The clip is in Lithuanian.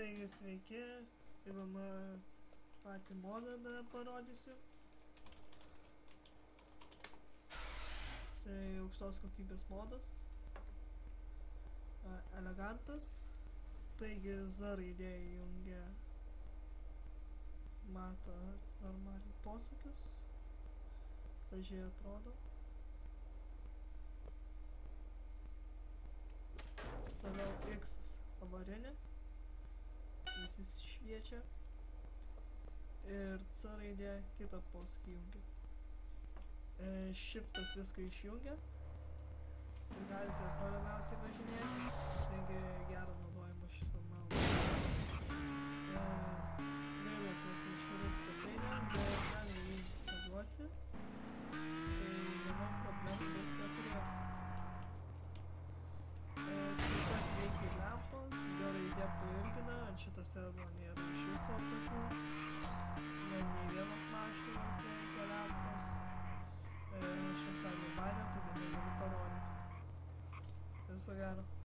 Taigi sveiki, pirmą patį modą parodysiu. Tai aukštos kokybės modas. Elegantas. Taigi Z raidė jungia, mato normaliai posūkius. Gražiai atrodo. Toliau X avarinė. Visi šviečia. Ir C raidė kitą posūkį jungia. Shiftas viską išjungia. Ir galite tolimiausiai važinėtis. Taigi gerą naudojimą šitą maudą. Gaila, kad išorės svetainė, bet gali jį instaliuoti. Tai manau problemų daug neturėsit. Taip pat veikia lempos, G raidė pailgina, ant šito servo nėra iš viso tokių. Nei vienos mašinos neveikia lempos. Aš ant savo bainę, todėl negaliu parodyti. Viso gero.